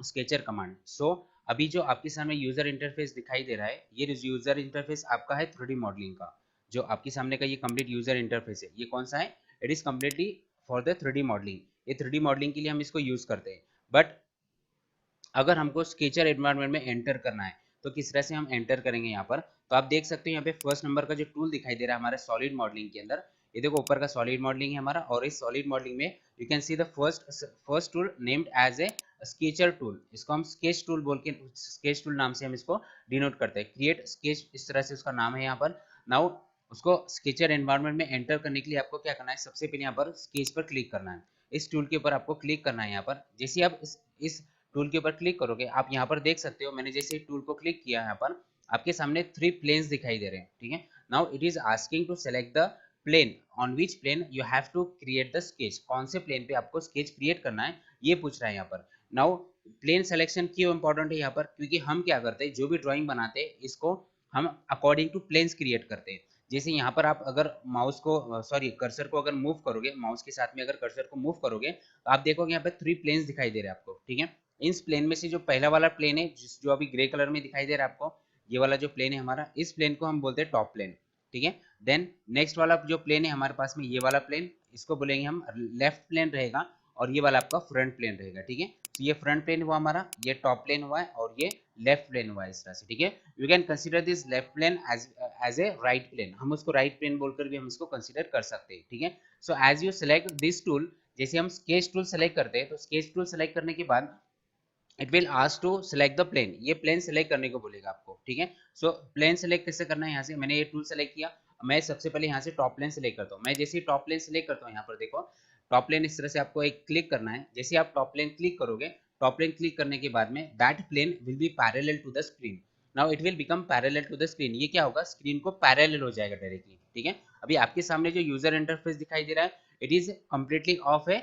Sketcher command. सो अभी जो आपके सामने यूजर इंटरफेस दिखाई दे रहा है, ये यूजर इंटरफेस आपका है 3D मॉडलिंग का। जो आपके सामने का ये कंप्लीट यूजर इंटरफेस है, ये कौन सा है? It is completely for the 3D modelling. ये 3D मॉडलिंग के लिए हम इसको यूज करते हैं। बट अगर हमको स्केचर एनवायरनमेंट में एंटर करना है तो किस तरह से हम एंटर करेंगे यहाँ पर? तो आप देख सकते हो यहाँ पे फर्स्ट नंबर का जो टूल दिखाई दे रहा है हमारे सॉलिड मॉडलिंग के अंदर, ये देखो ऊपर का सॉलिड मॉडलिंग है हमारा, और इस सॉलिड मॉडलिंग में you can see the first tool named as a sketcher tool. इसको हम स्केच टूल बोल के, स्केच टूल नाम से हम इसको डिनोट करते हैं। क्रिएट स्केच, इस तरह से उसका नाम है यहाँ पर। नाउ उसको स्केचर एनवायरनमेंट में एंटर करने के लिए आपको क्या करना है? सबसे पहले यहाँ पर स्केच पर क्लिक करना है। इस टूल के ऊपर आपको क्लिक करना है यहाँ पर। जैसे ही आप इस टूल के ऊपर क्लिक करोगे, आप यहाँ पर देख सकते हो, मैंने जैसे टूल को क्लिक किया यहाँ पर, आपके सामने 3 प्लेन्स दिखाई दे रहे हैं। ठीक है, now it is asking to select the plane, on which plane you have to create the sketch. कौन से प्लेन पे आपको स्केच क्रिएट करना है, ये पूछ रहा है यहाँ पर। नाउ प्लेन सिलेक्शन क्यों इंपॉर्टेंट है यहाँ पर? क्योंकि हम क्या करते हैं, जो भी ड्राइंग बनाते हैं इसको हम अकॉर्डिंग टू प्लेन्स क्रिएट करते हैं। जैसे यहाँ पर आप अगर माउस को सॉरी कर्सर को अगर मूव करोगे, माउस के साथ में अगर कर्सर को मूव करोगे तो आप देखोगे यहाँ पे 3 प्लेन्स दिखाई दे रहे हैं आपको। ठीक है, इस प्लेन में से जो पहला वाला प्लेन है, जो अभी ग्रे कलर में दिखाई दे रहा है आपको, ये वाला जो प्लेन है हमारा, इस प्लेन को हम बोलते हैं टॉप प्लेन। ठीक है, देन नेक्स्ट वाला जो प्लेन है हमारे पास में, ये वाला प्लेन, इसको बोलेंगे हम लेफ्ट प्लेन रहेगा, और ये वाला आपका फ्रंट प्लेन रहेगा। ठीक है, तो ये फ्रंट प्लेन हुआ हमारा, ये टॉप प्लेन हुआ है, और ये लेफ्ट प्लेन हुआ है इस तरह से। ठीक है, you can consider this left plane as a right plane, हम उसको राइट प्लेन बोलकर भी हम इसको कंसिडर कर सकते हैं। ठीक है, so as you select this tool, जैसे हम स्केच टूल सेलेक्ट करते हैं, तो स्केच टूल सेलेक्ट करने के बाद it will ask to select the plane, ये प्लेन सेलेक्ट करने को बोलेगा आपको। ठीक है, सो प्लेन सेलेक्ट कैसे करना है? यहाँ से मैंने ये टूल सेलेक्ट किया, मैं सबसे पहले यहाँ से टॉप प्लेन सेलेक्ट करता हूँ। मैं जैसे ही टॉप प्लेन सेलेक्ट करता हूँ, यहाँ पर देखो टॉप प्लेन इस तरह से आपको एक क्लिक करना है। जैसे आप टॉप प्लेन क्लिक करोगे, टॉप प्लेन क्लिक करने के बाद में that plane will be parallel to the screen. Now it will become parallel to the screen, ये क्या होगा? स्क्रीन को पैरेलल हो जाएगा डायरेक्टली। ठीक है, अभी आपके सामने जो यूजर इंटरफेस दिखाई दे रहा है, इट इज कम्प्लीटली ऑफ है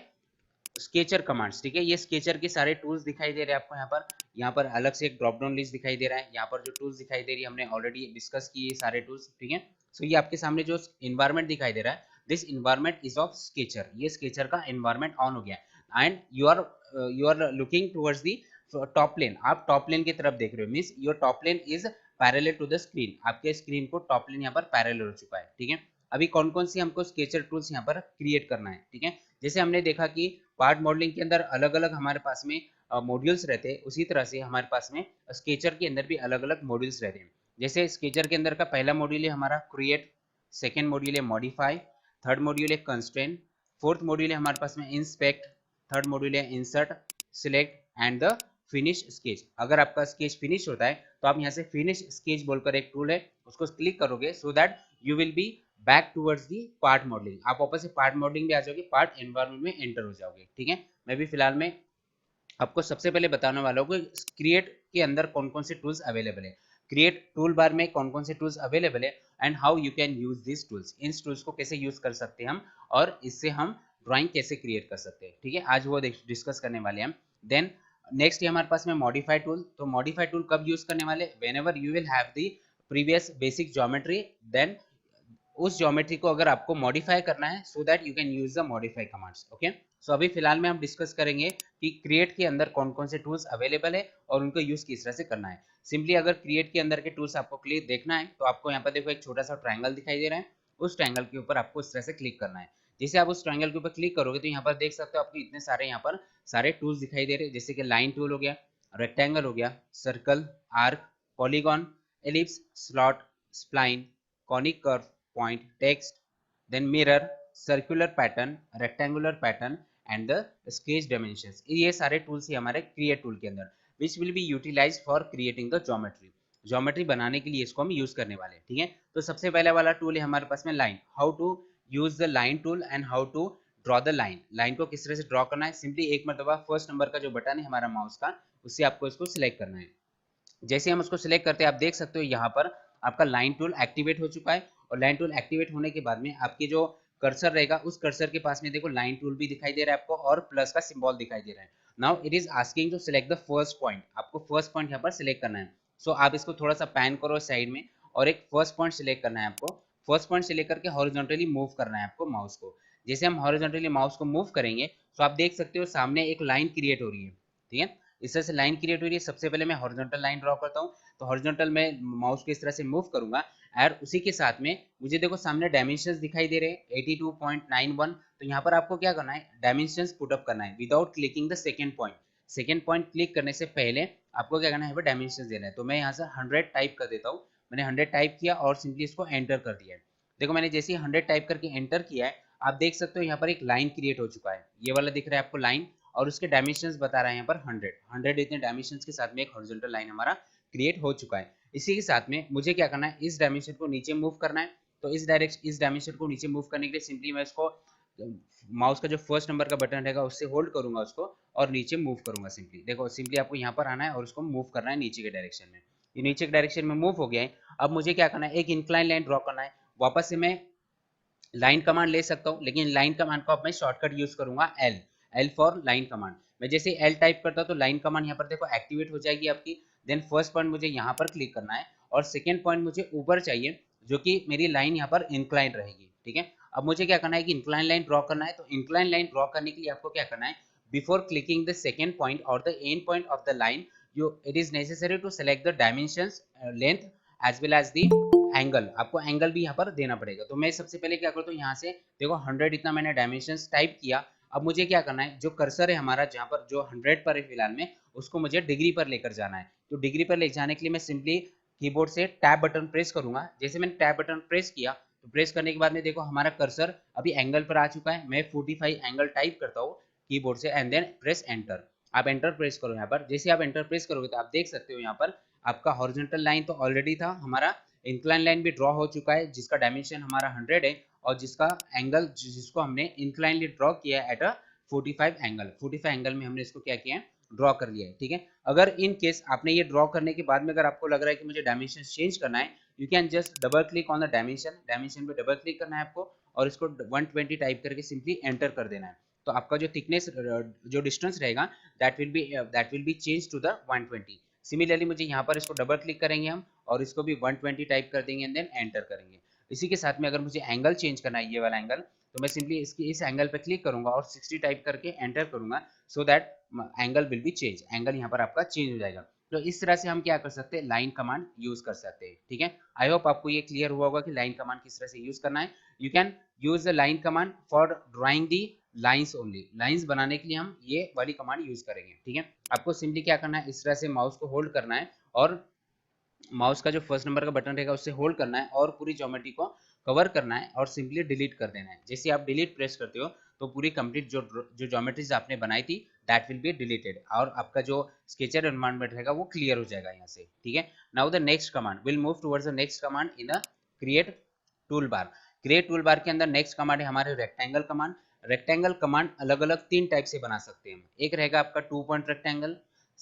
स्केचर कमांड्स। ठीक है, ये स्केचर के सारे टूल्स दिखाई दे रहे हैं आपको यहाँ पर। यहाँ पर अलग से एक ड्रॉप डाउन लिस्ट दिखाई दे रहा है, यहाँ पर जो टूल्स दिखाई दे रही है हमने ऑलरेडी डिस्कस किए ये सारे टूल्स। ठीक है, सो ये आपके सामने जो इन्वायरमेंट दिखाई दे रहा है, this environment is of sketcher, ये स्केचर का इन्वायरमेंट ऑन हो गया। And you are looking towards the top plane, आप टॉप प्लेन की तरफ देख रहे हो, means your top plane is parallel to the screen, आपके स्क्रीन को टॉप प्लेन यहाँ पर पैरेलल हो चुका है। ठीक है, अभी कौन कौन सी हमको स्केचर टूल्स यहाँ पर क्रिएट करना है? ठीक है, जैसे हमने देखा कि पार्ट मॉडलिंग के अंदर अलग अलग हमारे पास में मॉड्यूल्स रहते हैं, उसी तरह से हमारे पास में स्केचर के अंदर भी अलग अलग मॉड्यूल्स रहते हैं। जैसे स्केचर के अंदर का पहला मॉड्यूल है हमारा क्रिएट, सेकेंड मॉड्यूल है मॉडिफाई, थर्ड मॉड्यूल है कंस्ट्रेन, फोर्थ मॉड्यूल है हमारे पास में इंस्पेक्ट, थर्ड मॉड्यूल है insert, select and the finish sketch. अगर आपका स्केच फिनिश होता है तो आप यहाँ से फिनिश स्केच बोलकर एक टूल है, उसको क्लिक करोगे, सो that you will be back towards the part modelling, आप वापस से पार्ट मॉडलिंग में आ जाओगे, पार्ट एनवायरनमेंट में एंटर हो जाओगे। ठीक है, मैं भी फिलहाल में आपको सबसे पहले बताने वाला हूँ कि क्रिएट के अंदर कौन कौन से टूल्स अवेलेबल है, क्रिएट टूल बार में कौन कौन से टूल्स अवेलेबल है, and how you can use this tools, in tools को कैसे यूज कर सकते हैं हम, और इससे हम ड्राइंग कैसे क्रिएट कर सकते हैं। ठीक है, आज वो डिस्कस करने वाले हैं। देन नेक्स्ट हमारे पास में मॉडिफाई टूल, तो मॉडिफाई टूल कब यूज करने वाले? Whenever you will have the previous basic geometry, then उस ज्योमेट्री को अगर आपको मॉडिफाई करना है, so that you can use the modify commands. Okay, so अभी फिलहाल में हम डिस्कस करेंगे कि क्रिएट के अंदर कौन कौन से टूल्स अवेलेबल है और उनको यूज किस तरह से करना है। सिंपली अगर क्रिएट के अंदर के टूल्स आपको क्लिक देखना है तो आपको यहाँ पर देखो एक छोटा सा ट्रायंगल दिखाई दे रहा है, उस ट्रायंगल के ऊपर आपको इस तरह से क्लिक करना है। जैसे आप उस ट्रायंगल के ऊपर क्लिक करोगे तो यहाँ पर देख सकते हो आपको इतने सारे यहाँ पर सारे टूल्स दिखाई दे रहे हैं, जैसे कि लाइन टूल हो गया, रेक्टेंगल हो गया, circle, arc, polygon, ellipse, slot, spline, conic curve, point, text, then mirror, circular pattern, rectangular pattern and the sketch dimensions। ये सारे टूल्स ही हमारे क्रिएट टूल के अंदर which will be utilized for creating the geometry। Geometry बनाने के लिए इसको हम यूज करने वाले हैं। ठीक है, तो सबसे पहले वाला टूल है हमारे पास में line, how to use the line tool and how to draw the line. Line को किस तरह से ड्रॉ करना है? सिंपली एक मरतबा फर्स्ट नंबर का जो बटन है हमारा माउस का, उससे आपको इसको सिलेक्ट करना है। जैसे हम उसको सिलेक्ट करते हैं, आप देख सकते हो यहाँ पर आपका लाइन टूल एक्टिवेट हो चुका है, और लाइन टूल एक्टिवेट होने के बाद में आपके जो कर्सर रहेगा, उस कर्सर के पास में देखो लाइन टूल भी दिखाई दे रहा है आपको, और प्लस का सिंबल दिखाई दे रहा है। Now it is asking to select the first point, आपको फर्स्ट पॉइंट यहाँ पर सिलेक्ट करना है। सो आप इसको थोड़ा सा पैन करो साइड में, और एक फर्स्ट पॉइंट सिलेक्ट करना है आपको। फर्स्ट पॉइंट सिलेक्ट करके हॉरिजॉन्टली मूव करना है आपको माउस को। जैसे हम हॉरिजॉन्टली माउस को मूव करेंगे तो आप देख सकते हो सामने एक लाइन क्रिएट हो रही है। ठीक है, इस तरह से लाइन क्रिएट हो रही है। सबसे पहले मैं हॉरिजॉन्टल लाइन ड्रॉ करता हूँ, तो हॉरिजॉन्टल में माउस को इस तरह से मूव करूंगा और उसी के साथ में मुझे देखो सामने डायमेंशंस दिखाई दे रहे हैं 82.91। तो यहाँ पर आपको क्या करना है, डायमेंशंस पुट अप करना है without clicking the second point. Second point click करने से पहले आपको क्या करना है, डायमेंशंस देना है। तो मैं यहाँ से 100 टाइप कर देता हूँ। मैंने 100 टाइप किया और सिंपली इसको एंटर कर दिया है। देखो मैंने जैसे ही 100 टाइप करके एंटर किया है, आप देख सकते हो यहाँ पर एक लाइन क्रिएट हो चुका है, ये वाला दिख रहा है आपको लाइन, और उसके डायमेंशंस बता रहा है यहाँ पर 100 इतने डायमेंशंस के साथ में एक हॉरिजॉन्टल लाइन हमारा क्रिएट हो चुका है। इसी के साथ में मुझे क्या करना है, इस डायमेंशन को नीचे मूव करना है। तो इस डायमेंशन को नीचे मूव करने के लिए सिंपली मैं इसको माउस का जो फर्स्ट नंबर का बटन रहेगा उससे होल्ड करूंगा उसको और नीचे मूव करूंगा। सिंपली देखो, सिंपली आपको यहाँ पर आना है और उसको मूव करना है नीचे के डायरेक्शन में। ये नीचे के डायरेक्शन में मूव हो गया है। अब मुझे क्या करना है, एक इंक्लाइन लाइन ड्रॉ करना है। वापस से मैं लाइन कमांड ले सकता हूँ, लेकिन लाइन कमांड को अब मैं शॉर्टकट यूज करूंगा एल फॉर लाइन कमांड। मैं जैसे एल टाइप करता हूँ तो लाइन कमांड यहाँ पर देखो एक्टिवेट हो जाएगी आपकी। देन फर्स्ट पॉइंट मुझे यहाँ पर क्लिक करना है और सेकेंड पॉइंट मुझे ऊपर चाहिए, जो कि मेरी लाइन यहाँ पर इंक्लाइन रहेगी। ठीक है, अब मुझे क्या करना है कि इंक्लाइन लाइन ड्रॉ करना है। तो इंक्लाइन लाइन ड्रॉ करने के लिए आपको क्या करना है, before clicking the second point और the end point of the line, it is necessary to select the dimensions, length as well as the angle. आपको एंगल भी यहाँ पर देना पड़ेगा। तो मैं सबसे पहले क्या करता हूँ, यहाँ से देखो 100 इतना मैंने डायमेंशंस टाइप किया। अब मुझे क्या करना है, जो कर्सर है हमारा जहाँ पर जो 100 पर है फिलहाल में, उसको मुझे डिग्री पर लेकर जाना है। तो डिग्री पर ले जाने के लिए मैं सिंपली कीबोर्ड से टैब बटन प्रेस करूंगा। जैसे मैंने टैब बटन प्रेस किया, तो प्रेस करने के बाद में देखो हमारा कर्सर अभी एंगल पर आ चुका है। मैं 45 एंगल टाइप करता हूँ कीबोर्ड से एंड देन प्रेस एंटर। आप एंटर प्रेस करो यहाँ पर। जैसे आप एंटर प्रेस करोगे तो आप देख सकते हो यहाँ पर आपका हॉरिजॉन्टल लाइन तो ऑलरेडी था, हमारा इंक्लाइन लाइन भी ड्रॉ हो चुका है, जिसका डायमेंशन हमारा 100 है और जिसका एंगल जिसको हमने इंक्लाइनली ड्रॉ किया है एट अ 45 एंगल में हमने इसको क्या किया है, ड्रॉ कर लिया है। ठीक है, अगर इन केस आपने ये ड्रॉ करने के बाद में अगर आपको लग रहा है कि मुझे डायमेंशन चेंज करना है, you can just double click on the dimension पे डबल क्लिक करना है आपको और इसको 120 टाइप करके सिंपली एंटर कर देना है। तो आपका जो थिकनेस, जो डिस्टेंस रहेगा, that will be change to the 120। Similarly मुझे यहाँ पर इसको डबल क्लिक करेंगे हम और इसको भी 120 टाइप कर देंगे एंड देन एंटर करेंगे। इसी के साथ में अगर मुझे एंगल चेंज करना है, ये वाला एंगल, तो मैं सिंपली इसकी इस एंगल पे क्लिक करूंगा और 60 टाइप करके एंटर करूंगा, so that angle will be change. Angle यहाँ पर आपका चेंज हो जाएगा। तो इस तरह से हम क्या कर सकते हैं, लाइन कमांड यूज कर सकते हैं। ठीक है, आई होप आपको ये क्लियर हुआ होगा कि लाइन कमांड किस तरह से यूज करना है। You can use the line command for drawing the lines only. Lines बनाने के लिए हम ये वाली कमांड यूज करेंगे। ठीक है, आपको सिंपली क्या करना है, इस तरह से माउस को होल्ड करना है और माउस का जो फर्स्ट नंबर का बटन रहेगा उससे होल्ड करना है और पूरी ज्योमेट्री को कवर करना है और सिंपली डिलीट कर देना है। जैसे आप डिलीट प्रेस करते हो तो पूरी कंप्लीट जो ज्योमेट्रीज आपने बनाई थी दैट विल बी डिलीटेड और आपका जो स्केचर एनवायरनमेंट रहेगा वो क्लियर हो जाएगा यहाँ से। ठीक है, now the next command will move towards the next command in the create tool bar. Create tool bar के अंदर नेक्स्ट कमांड है हमारे रेक्टेंगल कमांड। रेक्टेंगल कमांड अलग अलग 3 टाइप से बना सकते हैं। एक रहेगा आपका 2 पॉइंट रेक्टेंगल,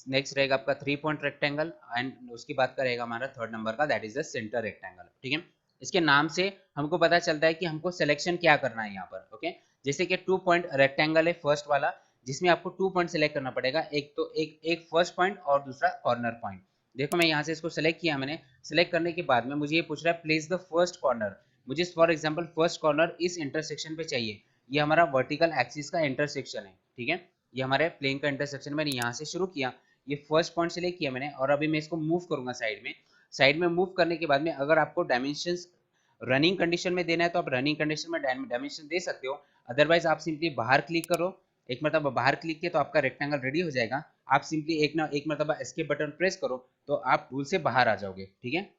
नेक्स्ट रहेगा आपका 3 पॉइंट रेक्टेंगल एंड उसके बाद का रहेगा हमारा थर्ड नंबर का, that is the centre rectangle. ठीक है, इसके नाम से हमको पता चलता है कि हमको सिलेक्शन क्या करना है यहाँ पर। ओके, जैसे कि 2 पॉइंट रेक्टेंगल है फर्स्ट वाला, जिसमें आपको 2 पॉइंट सेलेक्ट करना पड़ेगा। एक तो एक फर्स्ट पॉइंट और दूसरा कॉर्नर पॉइंट। देखो मैं यहाँ से इसको सेलेक्ट किया, मैंने सेलेक्ट करने के बाद में मुझे ये पूछ रहा है प्लेस द फर्स्ट कॉर्नर। मुझे फॉर एग्जांपल फर्स्ट कॉर्नर इस इंटरसेक्शन पे चाहिए। ये हमारा वर्टिकल एक्सिस का इंटरसेक्शन है। ठीक है, ये हमारे प्लेन का इंटरसेक्शन मैंने यहाँ से शुरू किया, ये फर्स्ट पॉइंट सेलेक्ट किया मैंने और अभी मैं इसको मूव करूंगा साइड में। साइड में मूव करने के बाद में अगर आपको डायमेंशंस रनिंग कंडीशन में देना है तो आप रनिंग कंडीशन में डायमेंशन दे सकते हो। अदरवाइज आप सिंपली बाहर क्लिक करो, एक मरतबा बाहर क्लिक किया तो आपका रेक्टेंगल रेडी हो जाएगा। आप सिंपली एक मरतबा एस्केप बटन प्रेस करो तो आप टूल से बाहर आ जाओगे। ठीक है,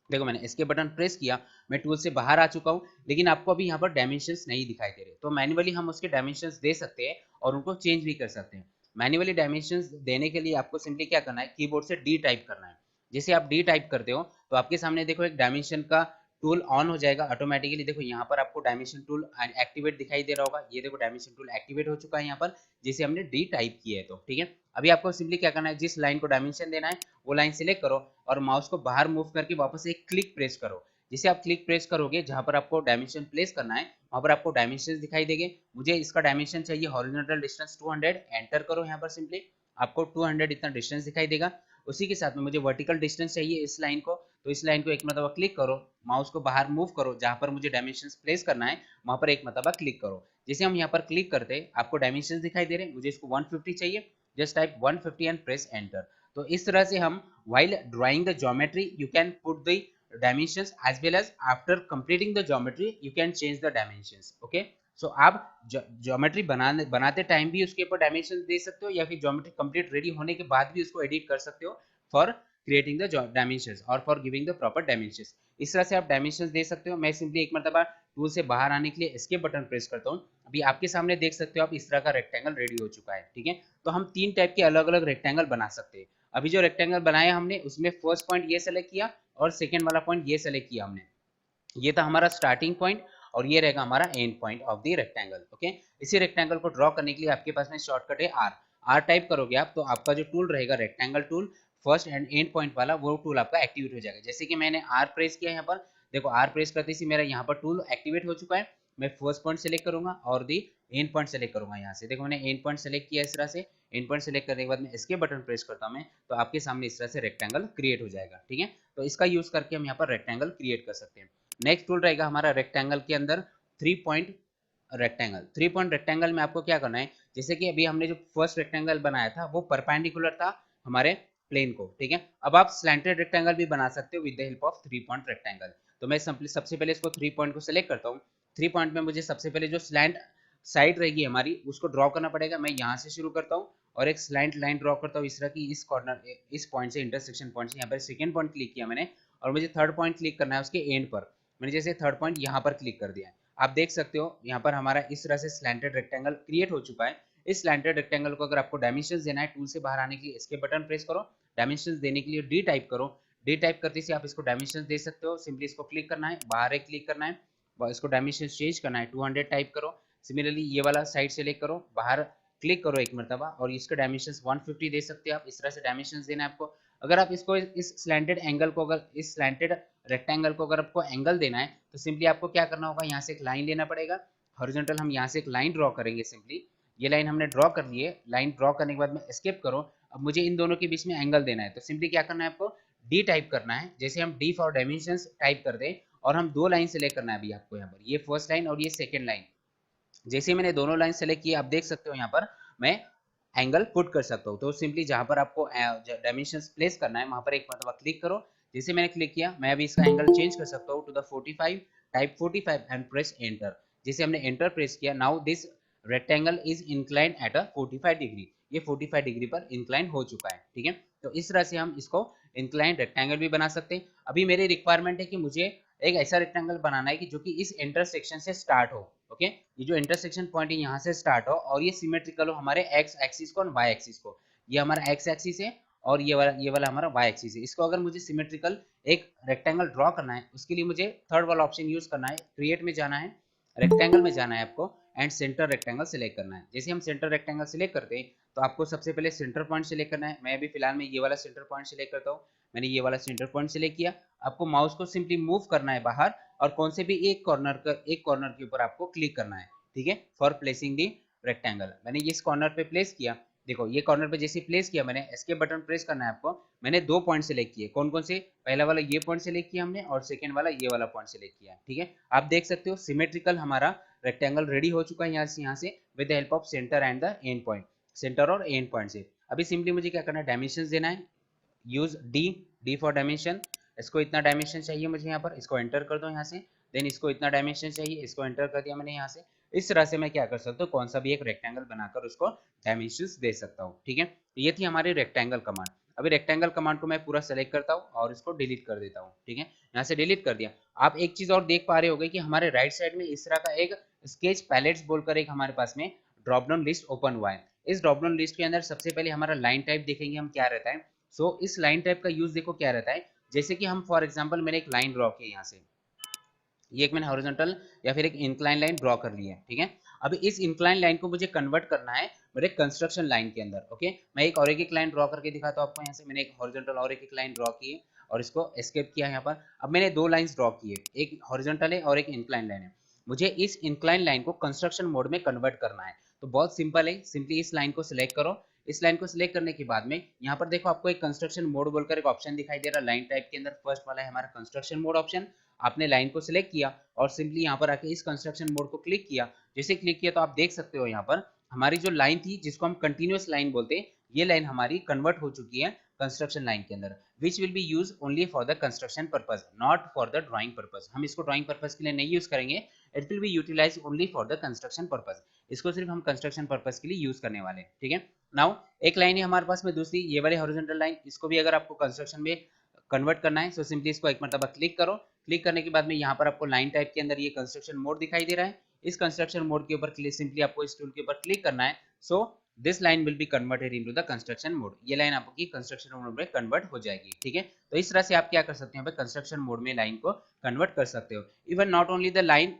देखो मैंने एस्केप बटन प्रेस किया, मैं टूल से बाहर आ चुका हूँ, लेकिन आपको अभी यहाँ पर डायमेंशंस नहीं दिखाई दे रहे। तो मैन्युअली हम उसके डायमेंशंस दे सकते हैं और उनको चेंज भी कर सकते हैं। मैन्युअली डायमेंशंस देने के लिए आपको सिंपली क्या करना है, कीबोर्ड से डी टाइप करना है। जैसे आप डी टाइप करते हो तो आपके सामने देखो एक डायमेंशन का टूल ऑन हो जाएगा ऑटोमेटिकली। देखो यहाँ पर आपको डायमेंशन टूल एक्टिवेट दिखाई दे रहा होगा। ये देखो डायमेंशन टूल एक्टिवेट हो चुका है यहाँ पर, जैसे हमने डी टाइप किया है। तो ठीक है, अभी आपको सिंपली क्या करना है, जिस लाइन को डायमेंशन देना है वो लाइन सिलेक्ट करो और माउस को बाहर मूव करके वापस एक क्लिक प्रेस करो। जिसे आप क्लिक प्रेस करोगे जहां पर आपको डायमेंशन प्लेस करना है वहां पर आपको डायमेंशन दिखाई देंगे। मुझे इसका डायमेंशन चाहिए हॉरिजॉन्टल डिस्टेंस 200, एंटर करो यहाँ पर सिंपली, आपको 200 इतना डिस्टेंस दिखाई देगा। उसी के साथ में मुझे वर्टिकल डिस्टेंस चाहिए इस लाइन को, तो इस लाइन को एक मरतबा क्लिक करो, माउस को बाहर मूव करो, जहां पर मुझे डायमेंशन प्लेस करना है वहां पर एक मरतबा क्लिक करो। जैसे हम यहाँ पर क्लिक करते हैं आपको डायमेंशन दिखाई दे रहे हैं, मुझे इसको 150 चाहिए just type 150 and press enter. तो इस तरह से हम while drawing the geometry you can put the dimensions as well as after completing the geometry you can change the dimensions. okay, so आप ज्योमेट्री बनाते टाइम भी उसके ऊपर डायमेंशन दे सकते हो या फिर ज्योमेट्री कंप्लीट रेडी होने के बाद भी उसको एडिट कर सकते हो फॉर क्रिएटिंग द डायमेंशंस और for giving the proper dimensions. इस तरह से आप डायमेंशंस दे सकते हो। मैं सिंपली एक मरतबा टूल से बाहर आने के लिए एस्केप बटन प्रेस करता हूँ। अभी आपके सामने देख सकते हो आप इस तरह का रेक्टेंगल रेडी हो चुका है। ठीक है, तो हम तीन टाइप के अलग अलग रेक्टेंगल बना सकते हैं। अभी जो रेक्टेंगल बनाया हमने उसमें फर्स्ट पॉइंट ये सेलेक्ट किया और सेकेंड वाला पॉइंट ये सेलेक्ट किया हमने। ये था हमारा स्टार्टिंग पॉइंट और ये रहेगा हमारा and point of the rectangle. Okay, इसी रेक्टेंगल को ड्रॉ करने के लिए आपके पास में शॉर्टकट है आर। आर टाइप करोगे आप तो आपका जो टूल रहेगा rectangle tool first and and point वाला वो टूल आपका एक्टिवेट हो जाएगा। जैसे कि मैंने आर प्रेस किया यहाँ पर, देखो आर प्रेस करते ही मेरा यहाँ पर टूल एक्टिवेट हो चुका है। मैं फर्स्ट पॉइंट सेलेक्ट करूंगा और दी एंड पॉइंट सेलेक्ट करूंगा। यहाँ से देखो मैंने एंड पॉइंट सेलेक्ट किया इस तरह से। एंड पॉइंट सेलेक्ट करने के बाद में एस्केप बटन प्रेस करता हूँ मैं, तो आपके सामने इस तरह से रेक्टेंगल क्रिएट हो जाएगा। ठीक है, तो इसका यूज करके हम यहाँ पर रेक्टेंगल क्रिएट कर सकते हैं। नेक्स्ट टूल रहेगा हमारा रेक्टेंगल के अंदर 3 पॉइंट रेक्टेंगल। 3 पॉइंट रेक्टेंगल में आपको क्या करना है, जैसे कि अभी हमने जो फर्स्ट रेक्टेंगल बनाया था वो परपेंडिकुलर था हमारे प्लेन को। ठीक है, अब आप स्लैंटेड रेक्टेंगल भी बना सकते हो with the help of 3 point rectangle. तो मैं सबसे पहले इसको 3 पॉइंट को सिलेक्ट करता हूँ। 3 पॉइंट में मुझे सबसे पहले जो स्लैंट साइड रहेगी हमारी उसको ड्रॉ करना पड़ेगा। मैं यहाँ से शुरू करता हूँ और एक स्लैंट लाइन ड्रॉ करता हूँ इस तरह की, इस कॉर्नर इस पॉइंट से इंटरसेक्शन पॉइंट से। यहाँ पर सेकंड पॉइंट क्लिक किया मैंने और मुझे थर्ड पॉइंट क्लिक करना है उसके एंड पर। मैंने जैसे थर्ड पॉइंट यहाँ पर क्लिक कर दिया है, आप देख सकते हो यहाँ पर हमारा इस तरह से स्लैंटेड रेक्टेंगल क्रिएट हो चुका है। इस स्लैंटेड रेक्टेंगल को अगर आपको डायमेंशंस देना है, टूल से बाहर आने के लिए एस्केप बटन प्रेस करो, डायमेंशंस देने के लिए डी टाइप करो। डी टाइप करते से आप इसको डायमेंशंस दे सकते हो। सिंपली इसको क्लिक करना है, बाहर एक क्लिक करना है, इसको डायमेंशन चेंज करना है, 200 टाइप करो। सिमिलरली ये वाला साइड सेलेक्ट करो, बाहर क्लिक करो एक मरतबा और इसके डायमेंशंस 150 दे सकते हो आप। इस तरह से डायमेंशंस देना है आपको। अगर आप इसको इस स्लैंटेड एंगल को, अगर इस स्लैंटेड रेक्टेंगल को अगर आपको एंगल देना है तो सिंपली आपको क्या करना होगा, यहाँ से एक लाइन लेना पड़ेगा हॉरिजॉन्टल। हम यहाँ से एक लाइन ड्रॉ करेंगे। सिंपली ये लाइन हमने ड्रॉ कर ली है। लाइन ड्रॉ करने के बाद में एस्केप करो। अब मुझे इन दोनों के बीच में एंगल देना है तो सिंपली क्या करना है आपको, डी टाइप करना है। जैसे हम डी फॉर डायमेंशंस टाइप कर दें और हम दो लाइन सेलेक्ट करना है अभी आपको यहाँ पर, ये फर्स्ट लाइन और ये सेकेंड लाइन। जैसे मैंने दोनों लाइन सेलेक्ट किए आप देख सकते हो यहाँ पर मैं एंगल पुट कर सकता हूँ। तो सिंपली जहां पर आपको डायमेंशंस प्लेस करना है वहां पर एक मरतबा क्लिक करो। जैसे मैंने क्लिक किया मैं अभी इसका एंगल चेंज कर सकता हूँ to the 45, type 45 and press enter. जैसे हमने एंटर प्रेस किया, now this rectangle is incline at a 45 degree. ये 45 डिग्री पर इंक्लाइन हो चुका है। ठीक है, तो इस तरह से हम इसको इंक्लाइन रेक्टेंगल भी बना सकते हैं। अभी मेरी रिक्वायरमेंट है कि मुझे एक ऐसा रेक्टेंगल बनाना है कि जो कि इस इंटरसेक्शन से स्टार्ट हो। ओके, ये जो इंटरसेक्शन पॉइंट है यहाँ से स्टार्ट हो और ये सिमेट्रिकल हो हमारे एक्स एक्सिस को और वाई एक्सिस को। ये हमारा एक्स एक्सिस है और ये वाला हमारा वाई एक्सिस है। इसको अगर मुझे सिमेट्रिकल एक रेक्टेंगल ड्रॉ करना है उसके लिए मुझे थर्ड वाला ऑप्शन यूज करना है। क्रिएट में जाना है, रेक्टेंगल में जाना है आपको एंड सेंटर रेक्टेंगल सेलेक्ट करना है। जैसे हम सेंटर रेक्टेंगल सेलेक्ट करते हैं तो आपको सबसे पहले सेंटर पॉइंट सेलेक्ट करना है। मैं अभी फिलहाल में ये वाला सेंटर पॉइंट सेलेक्ट करता हूँ। मैंने ये वाला सेंटर पॉइंट सेलेक्ट किया। आपको माउस को सिंपली मूव करना है बाहर और कौन से भी एक कॉर्नर के ऊपर आपको क्लिक करना है। ठीक है, फॉर प्लेसिंग दी रेक्टेंगल। मैंने इस कॉर्नर पे प्लेस किया। देखो ये कॉर्नर पे जैसे प्लेस किया मैंने, एस्केप बटन प्रेस करना है आपको। मैंने दो पॉइंट सेलेक्ट किए, कौन कौन से, पहला वाला ये पॉइंट सेलेक्ट किया हमने और सेकंड वाला ये वाला पॉइंट सेलेक्ट किया। ठीक है, आप देख सकते हो सिमेट्रिकल हमारा रेक्टेंगल रेडी हो चुका है यहाँ से with the help of centre and the end point, centre और एंड पॉइंट से। अभी सिंपली मुझे क्या करना है, डायमेंशन देना है। Use D for dimension. इसको इतना डायमेंशन चाहिए मुझे यहाँ पर, इसको एंटर कर दो यहाँ से। देन इसको इतना डायमेंशन चाहिए, इसको एंटर कर दिया मैंने यहाँ से। इस तरह से मैं क्या कर सकता हूँ, कौन सा भी एक रेक्टेंगल बनाकर उसको डायमेंशंस दे सकता हूँ। ठीक है, तो ये थी हमारी रेक्टेंगल कमांड। अभी रेक्टेंगल कमांड को मैं पूरा सेलेक्ट करता हूँ और इसको डिलीट कर देता हूँ। ठीक है, यहाँ से डिलीट कर दिया। आप एक चीज और देख पा रहे होंगे कि हमारे राइट साइड में इस तरह का एक स्केच पैलेट्स बोलकर एक हमारे पास में ड्रॉप डाउन लिस्ट ओपन हुआ है। इस ड्रॉप डाउन लिस्ट के अंदर सबसे पहले हमारा लाइन टाइप देखेंगे हम क्या रहता है। सो इस लाइन टाइप का यूज देखो क्या रहता है। जैसे कि हम फॉर एग्जांपल मैंने एक लाइन ड्रॉ की यहाँ से, ये एक मैंने हॉरिजॉन्टल या फिर एक इंक्लाइन लाइन ड्रॉ कर ली है। ठीक है, अभी इस इंक्लाइन लाइन को मुझे कन्वर्ट करना है मेरे कंस्ट्रक्शन लाइन के अंदर। ओके, मैं एक और एक लाइन ड्रॉ करके दिखाता हूँ आपको। यहाँ से मैंने एक हॉरिजॉन्टल और एक लाइन ड्रॉ की है और इसको एस्केप किया यहाँ पर। अब मैंने दो लाइंस ड्रॉ की है, एक हॉरिजॉन्टल है और एक इंक्लाइन लाइन है। मुझे इस इंक्लाइन लाइन को कंस्ट्रक्शन मोड में कन्वर्ट करना है। तो बहुत सिंपल है, सिंपली इस लाइन को सिलेक्ट करो। इस लाइन को सिलेक्ट करने के बाद में यहाँ पर देखो आपको एक कंस्ट्रक्शन मोड बोलकर एक ऑप्शन दिखाई दे रहा है। लाइन टाइप के अंदर फर्स्ट वाला है हमारा कंस्ट्रक्शन मोड ऑप्शन। आपने लाइन को सिलेक्ट किया और सिंपली यहाँ पर आके इस कंस्ट्रक्शन मोड को क्लिक किया। जैसे क्लिक किया तो आप देख सकते हो यहाँ पर हमारी जो लाइन थी जिसको हम कंटिन्यूअस लाइन बोलते हैं, ये लाइन हमारी कन्वर्ट हो चुकी है कंस्ट्रक्शन लाइन के अंदर, which will be use only for the construction purpose not for the drawing purpose. हम इसको ड्राइंग पर्पज के लिए नहीं यूज करेंगे, it will be utilise only for the construction purpose. इसको सिर्फ हम कंस्ट्रक्शन पर्पज के लिए यूज करने वाले हैं, ठीक है। नाउ एक लाइन है हमारे पास में दूसरी, ये वाली हॉरिजॉन्टल लाइन, इसको भी अगर आपको कंस्ट्रक्शन में कन्वर्ट करना है, सो सिंपली इसको एक मरतबा क्लिक करो। क्लिक करने के बाद में यहाँ पर आपको लाइन टाइप के अंदर ये कंस्ट्रक्शन मोड दिखाई दे रहा है। इस कंस्ट्रक्शन मोड के ऊपर सिंपली आपको इस टूल के ऊपर क्लिक करना है। So this line will be converted into the construction mode. ये लाइन आपकी कंस्ट्रक्शन मोड में कन्वर्ट हो जाएगी, ठीक है। तो इस तरह से आप क्या कर सकते हैं, कंस्ट्रक्शन मोड में लाइन को कन्वर्ट कर सकते हो। Even not only the line,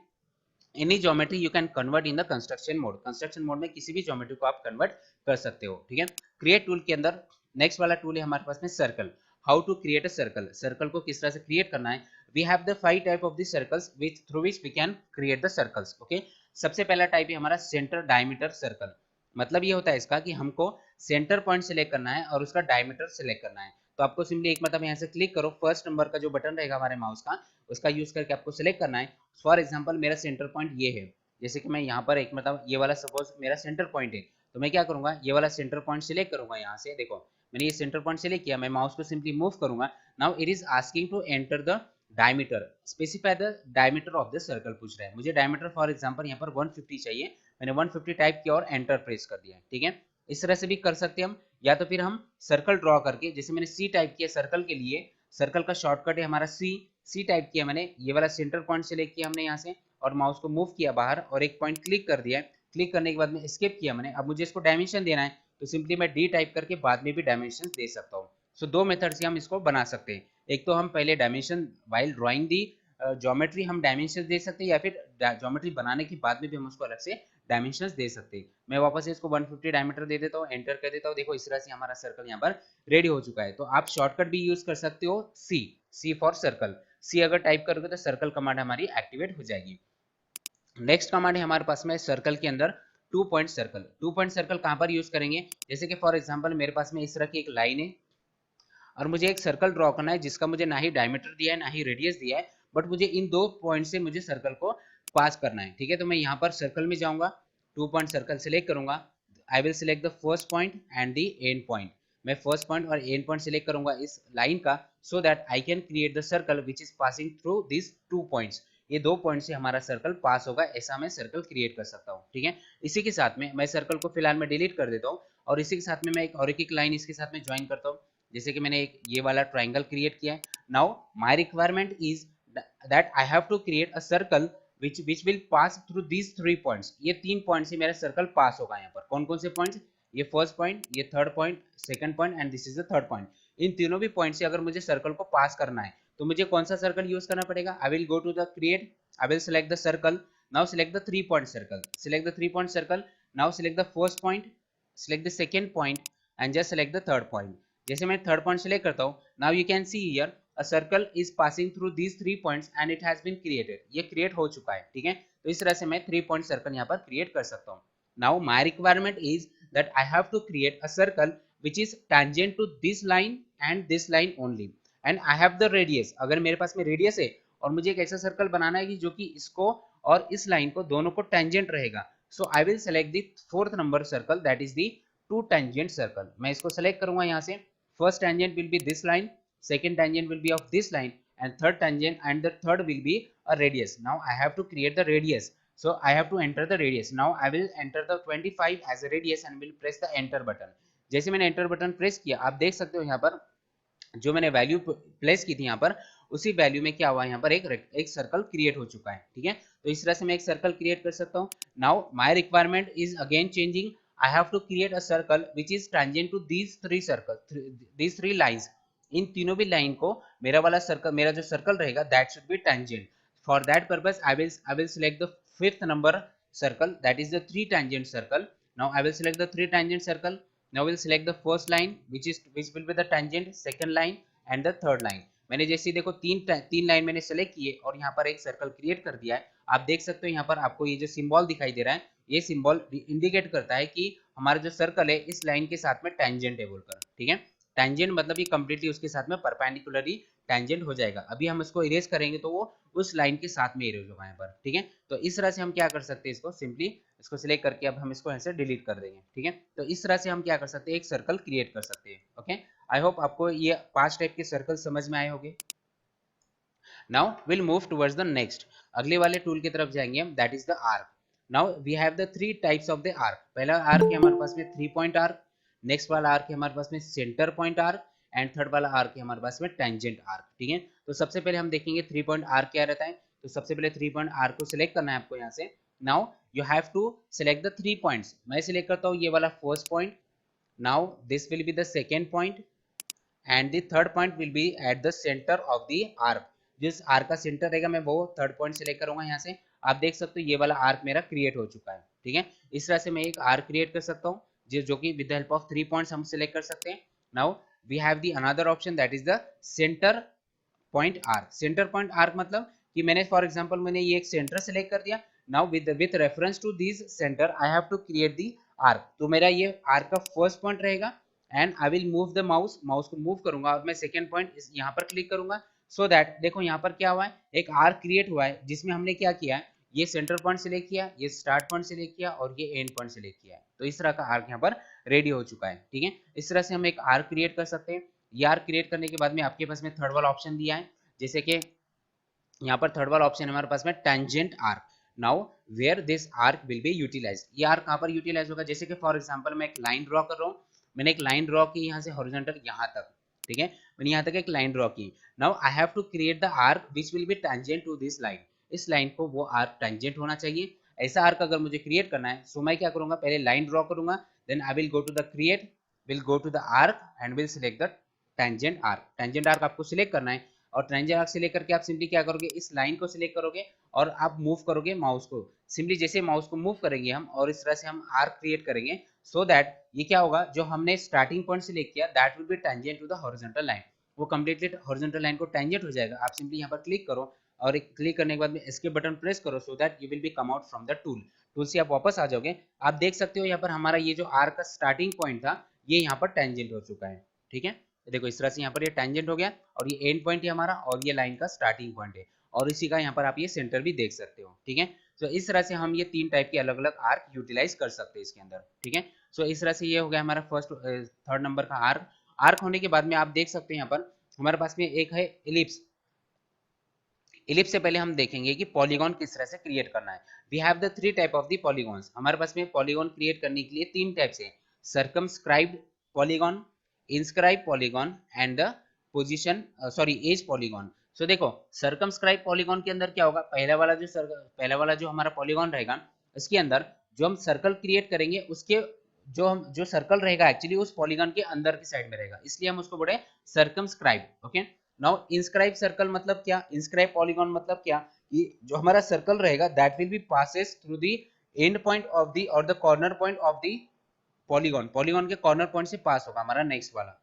any geometry you can convert in the construction mode. Construction mode में किसी भी ज्योमेट्री को आप कन्वर्ट कर सकते हो, ठीक है। क्रिएट टूल के अंदर नेक्स्ट वाला टूल है हमारे पास में circle. How to create a circle, circle को किस तरह से क्रिएट करना है। We have the 5 type of the circles which through which we can create the circles, okay. सबसे पहला टाइप है हमारा सेंटर डायमीटर सर्कल। मतलब ये होता है इसका कि हमको सेंटर पॉइंट सेलेक्ट करना है और उसका डायमीटर सेलेक्ट करना है। तो आपको सिंपली एक मतलब यहाँ से क्लिक करो, फर्स्ट नंबर का जो बटन रहेगा हमारे माउस का, उसका यूज करके आपको सिलेक्ट करना है। फॉर एग्जांपल मेरा सेंटर पॉइंट ये है, जैसे कि मैं यहाँ पर एक मतलब ये वाला सपोज मेरा सेंटर पॉइंट है, तो मैं क्या करूंगा, ये वाला सेंटर पॉइंट सिलेक्ट करूंगा। यहाँ से देखो मैंने ये सेंटर पॉइंट सिलेक्ट किया, मैं माउस को सिंपली मूव करूंगा। Now it is asking to enter the diameter, specify the diameter of the circle पूछ रहा है। मुझे डायमीटर फॉर एग्जांपल यहाँ पर 150 चाहिए, मैंने 150 टाइप किया और एंटर प्रेस कर दिया, ठीक है। इस तरह से भी कर सकते हैं हम, या तो फिर हम सर्कल ड्रॉ करके, जैसे मैंने सी टाइप किया सर्कल के लिए, सर्कल का शॉर्टकट है हमारा सी टाइप किया मैंने, ये वाला सेंटर पॉइंट सेलेक्ट किया हमने यहाँ से और माउस को मूव किया बाहर और एक पॉइंट क्लिक कर दिया। क्लिक करने के बाद में एस्केप किया मैंने। अब मुझे इसको डायमेंशन देना है, तो सिंपली मैं डी टाइप करके बाद में भी डायमेंशन दे सकता हूँ। सो दो मेथड से हम इसको बना सकते हैं। एक तो हम पहले डायमेंशन वाइल ड्राइंग दी ज्योमेट्री हम डायमेंशन दे सकते हैं, या फिर ज्योमेट्री बनाने के बाद में भी हम उसको अलग से डायमेंशंस दे सकते हैं। मैं वापस इसको 150 डायमीटर दे देता हूँ, एंटर कर देता हूँ। देखो इस तरह से हमारा सर्कल यहाँ पर रेडी हो चुका है। तो आप शॉर्टकट भी यूज कर सकते हो, सी फॉर सर्कल। सी अगर टाइप करोगे तो सर्कल कमांड हमारी एक्टिवेट हो जाएगी। नेक्स्ट कमांड है हमारे पास में सर्कल के अंदर two point circle. Two point circle कहाँ पर यूज करेंगे, जैसे कि फॉर एग्जांपल मेरे पास में इस तरह की एक लाइन है और मुझे एक सर्कल ड्रॉ करना है जिसका मुझे ना ही डायमीटर दिया है ना ही रेडियस दिया है, बट मुझे इन दो पॉइंट से मुझे सर्कल को पास करना है, ठीक है। तो मैं यहाँ पर सर्कल में जाऊंगा, टू पॉइंट सर्कल सिलेक्ट करूंगा। I will select the first point and the end point. मैं फर्स्ट पॉइंट और एंड पॉइंट सिलेक्ट करूंगा इस लाइन का, so that I can create the circle which is passing through this two points. ये दो point से हमारा circle पास होगा, ऐसा मैं सर्कल क्रिएट कर सकता हूँ, ठीक है। इसी के साथ में मैं सर्कल को फिलहाल में डिलीट कर देता हूँ और इसी के साथ में मैं एक और एक लाइन इसके साथ में ज्वाइन करता हूँ। जैसे कि मैंने एक ये वाला ट्राइंगल क्रिएट किया है। Now my requirement is that I have to create a circle which will pass through these 3 points। ये 3 पॉइंट से मेरा सर्कल पास होगा। यहाँ पर कौन कौन से पॉइंट्स, ये फर्स्ट पॉइंट, ये third point, second point and this is the third point. इन तीनों भी पॉइंट से अगर मुझे सर्कल को पास करना है तो मुझे कौन सा सर्कल यूज करना पड़ेगा। I will go to the create, I will select the circle. Now select the 3 point circle, select the 3 point circle. Now select the first point, select the second point and just select the third point. जैसे मैं third point select करता हूँ, now you can see here a circle is passing through these 3 points and it has been created। ये create हो चुका है, ठीक है। तो इस तरह से मैं 3 पॉइंट सर्कल यहाँ पर क्रिएट कर सकता हूँ। now my requirement is that I have to create a circle which is tangent to this line and this line only and I have the radius। अगर मेरे पास में रेडियस है और मुझे एक ऐसा सर्कल बनाना है कि जो कि इसको और इस लाइन को दोनों को टेंजेंट रहेगा, so I will select the fourth number circle, that is the two tangent circle. मैं इसको सेलेक्ट करूंगा यहाँ से। First tangent will be this line, second tangent will be of this line and third tangent and the third will be a radius। now I have to create the radius, so I have to enter the radius। now I will enter the 25 as a radius and will press the enter button। जैसे मैंने enter button press किया, आप देख सकते हो यहाँ पर जो मैंने वैल्यू प्लेस की थी यहाँ पर, उसी वैल्यू में क्या हुआ, यहाँ पर एक सर्कल क्रिएट हो चुका है, ठीक है। तो इस तरह से मैं एक सर्कल क्रिएट कर सकता हूँ। Now my requirement is again changing, I have to create a circle which is tangent to these 3 circle, these 3 lines. इन तीनों भी लाइन को मेरा वाला सर्कल, मेरा जो सर्कल रहेगा that should be tangent. For that purpose I will select the fifth number circle, that is the 3 tangent circle. Now I will select the 3 tangent circle. Now we'll select the first line which will be the tangent, second line and the third line। मैंने जैसे देखो तीन line मैंने select किए और यहाँ पर एक सर्कल क्रिएट कर दिया है। आप देख सकते हो यहाँ पर आपको ये जो सिंबल दिखाई दे रहा है, ये सिंबल इंडिकेट करता है कि हमारा जो सर्कल है इस लाइन के साथ में टेंजेंट है बोलकर, ठीक है। टेंजेंट मतलब ये कंप्लीटली उसके साथ में परपेंडिकुलरली टेंजेंट हो जाएगा। अभी हम इसको इरेज करेंगे तो वो उस लाइन के साथ में इरेज होगा यहाँ पर, ठीक है। तो इस तरह से हम क्या कर सकते हैं, इसको सिंपली इसको सिलेक्ट करके अब हम इसको ऐसे डिलीट कर देंगे, ठीक है। तो इस तरह से हम क्या कर सकते हैं, एक सर्कल क्रिएट कर सकते हैं। ओके, आई होप आपको ये 5 टाइप के सर्कल समझ में आए होंगे। Now will move towards the next, अगले वाले टूल की तरफ जाएंगे हम, that is the arc. Now we have the 3 types of the arc. पहला आर्क है हमारे पास में 3 पॉइंट आर्क, नेक्स्ट वाला आर्क है हमारे पास में centre point arc, and third वाला आर्क है हमारे पास में टेंजेंट आर्क, ठीक है। तो सबसे पहले हम देखेंगे 3 पॉइंट आर्क क्या रहता है। तो सबसे पहले 3 पॉइंट आर्क को सिलेक्ट करना है आपको यहाँ से। Now you have to select the 3 points. मैं सिलेक्ट करता हूँ ये वाला first point. Now this will be the second point and the third point will be at the centre of the arc. जिस आर्क का सेंटर रहेगा मैं वो थर्ड पॉइंट सिलेक्ट करूंगा यहाँ से। आप देख सकते हो ये वाला आर्क मेरा क्रिएट हो चुका है, ठीक है। इस तरह से मैं एक आर्क क्रिएट कर सकता हूँ जो कि with the help of 3 points हम सिलेक्ट कर सकते हैं। Now we have the another option that is the centre point arc. Centre point arc मतलब कि मैंने फॉर एग्जांपल मैंने ये एक सेंटर सेलेक्ट कर दिया। Now with reference to this centre I have to create the arc. तो मेरा ये आर्क का फर्स्ट पॉइंट रहेगा and I will move the mouse, mouse को मूव करूंगा और मैं सेकंड पॉइंट यहाँ पर क्लिक करूंगा। सो दैट देखो यहाँ पर क्या हुआ है, एक आर्क क्रिएट हुआ है जिसमें हमने क्या किया है, ये सेंटर पॉइंट सिलेक्ट किया, ये स्टार्ट पॉइंट सिलेक्ट किया और ये एंड पॉइंट सिलेक्ट किया है। तो इस तरह का आर्क यहाँ पर रेडी हो चुका है, ठीक है। इस तरह से हम एक आर्क क्रिएट कर सकते हैं। ये आर्क क्रिएट करने के बाद में आपके पास में थर्ड वाला ऑप्शन दिया है, जैसे कि यहाँ पर थर्ड वाला ऑप्शन हमारे पास में tangent arc. Now where this arc will be utilise, ये आर्क कहाँ पर यूटिलाइज होगा, जैसे कि फॉर एग्जांपल मैं एक लाइन ड्रॉ कर रहा हूँ। मैंने एक लाइन ड्रॉ की यहाँ से हॉरिजॉन्टल यहाँ तक, ठीक है। मैंने यहाँ तक एक लाइन ड्रॉ की। Now I have to create the arc which will be tangent to this line. इस लाइन को वो आर्क टेंजेंट होना चाहिए। ऐसा आर्क अगर मुझे क्रिएट करना है सो मैं क्या करूंगा, पहले लाइन ड्रॉ करूंगा, then I will go to the create, will go to the arc and will select the tangent arc. Tangent arc आपको सिलेक्ट करना है और टेंजेंट आर्क सिलेक्ट करके आप सिंपली क्या करोगे, इस लाइन को सिलेक्ट करोगे और आप मूव करोगे माउस को। सिंपली जैसे माउस को मूव करेंगे हम और इस तरह से हम आर्क क्रिएट करेंगे, सो दैट ये क्या होगा, जो हमने स्टार्टिंग पॉइंट सिलेक्ट किया that will be tangent to the horizontal line. वो कंप्लीटली हॉरिजॉन्टल लाइन को टेंजेंट हो जाएगा। आप सिंपली यहाँ पर क्लिक करो और एक क्लिक करने के बाद में एस्केप बटन प्रेस करो सो that you will be come out from the tool. Tool से आप वापस आ जाओगे। आप देख सकते हो यहाँ पर हमारा ये जो आर्क का स्टार्टिंग पॉइंट था ये यहाँ पर टेंजेंट हो चुका है, ठीक है। देखो इस तरह से यहाँ पर ये टेंजेंट हो गया और ये एंड पॉइंट है हमारा और ये लाइन का स्टार्टिंग पॉइंट है और इसी का यहाँ पर आप ये सेंटर भी देख सकते हो, ठीक है। तो इस तरह से हम ये 3 टाइप के अलग अलग आर्क यूटिलाइज कर सकते हैं इसके अंदर, ठीक है। सो इस तरह से ये हो गया हमारा फर्स्ट थर्ड नंबर का आर्क। आर्क होने के बाद में आप देख सकते हैं यहाँ पर हमारे पास में एक है इलिप्स। इलिप्स से पहले हम देखेंगे कि पॉलीगॉन किस तरह से क्रिएट करना है। We have the 3 type of the polygons. हमारे पास में पॉलीगॉन क्रिएट करने के लिए 3 टाइप्स है, circumscribed polygon, inscribe polygon and the position as polygon. So देखो सर्कमस्क्राइब पॉलीगॉन के अंदर क्या होगा, पहला वाला जो हमारा पॉलीगॉन रहेगा इसके अंदर जो हम सर्कल क्रिएट करेंगे उसके जो सर्कल रहेगा एक्चुअली उस पॉलीगॉन के अंदर की साइड में रहेगा, इसलिए हम उसको बोले circumscribe. Okay, now inscribe circle मतलब क्या, इंस्क्राइब पॉलीगॉन मतलब क्या, कि जो हमारा सर्कल रहेगा that will be passes through the end point of the और the corner point of the polygon. Polygon के कॉर्नर पॉइंट से पास होगा हमारा नेक्स्ट वाला।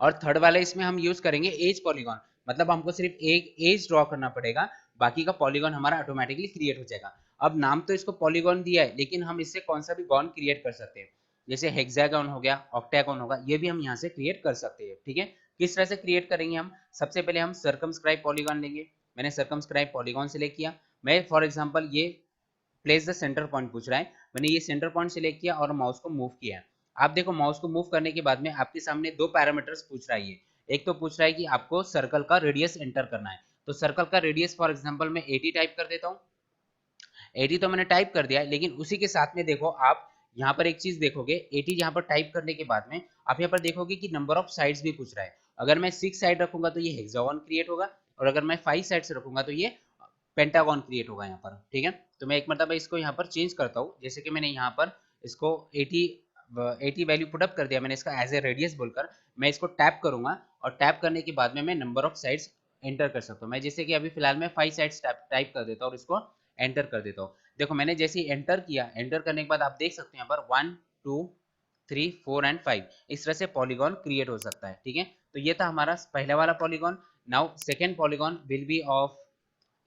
और थर्ड वाला इसमें हम यूज करेंगे एज पॉलीगॉन, मतलब हमको सिर्फ एक एज ड्रॉ करना पड़ेगा, बाकी का पॉलीगॉन हमारा ऑटोमेटिकली क्रिएट हो जाएगा। अब नाम तो इसको पॉलीगॉन दिया है लेकिन हम इससे कौन सा भी गॉन क्रिएट कर सकते हैं, जैसे हेक्सागन हो गया, ऑक्टागन होगा, ये भी हम यहाँ से क्रिएट कर सकते हैं, ठीक है। किस तरह से क्रिएट करेंगे हम, सबसे पहले हम सर्कमस्क्राइब पॉलीगॉन लेंगे। मैंने सर्कमस्क्राइब पॉलीगॉन सिलेक्ट किया। मैं फॉर एग्जांपल ये प्लेस द सेंटर पॉइंट पूछ रहा है, मैंने ये सेंटर पॉइंट सिलेक्ट किया और माउस को मूव किया। आप देखो माउस को मूव करने के बाद में आपके सामने 2 पैरामीटर्स पूछ रहा है। ये एक तो पूछ रहा है कि आपको सर्कल का रेडियस एंटर करना है, तो सर्कल का रेडियस फॉर एग्जांपल मैं 80 टाइप कर देता हूँ। 80 तो मैंने टाइप कर दिया है, लेकिन उसी के साथ में देखो आप यहाँ पर एक चीज देखोगे, 80 यहाँ पर टाइप करने के बाद में आप यहाँ पर देखोगे कि नंबर ऑफ साइड्स भी पूछ रहा है। अगर मैं 6 साइड रखूंगा तो ये हेक्सागन क्रिएट होगा और अगर मैं 5 साइड्स रखूंगा तो ये पेंटागन क्रिएट होगा यहाँ पर, ठीक है। तो मैं एक मतलब इसको यहाँ पर चेंज करता हूँ, जैसे कि मैंने यहाँ पर इसको 80 वैल्यू पुटअप कर दिया मैंने इसका एज ए रेडियस बोलकर। मैं इसको टैप करूंगा और टैप करने के बाद में मैं नंबर ऑफ साइड्स एंटर कर सकता हूँ। मैं जैसे कि अभी फिलहाल मैं 5 साइड्स टाइप कर देता हूँ और इसको एंटर कर देता हूँ। देखो मैंने जैसे ही एंटर किया, एंटर करने के बाद आप देख सकते हैं यहाँ पर 1 2 3 4 एंड 5 इस तरह से पॉलीगॉन क्रिएट हो सकता है, ठीक है। तो ये था हमारा पहला वाला polygon. Now second polygon will be of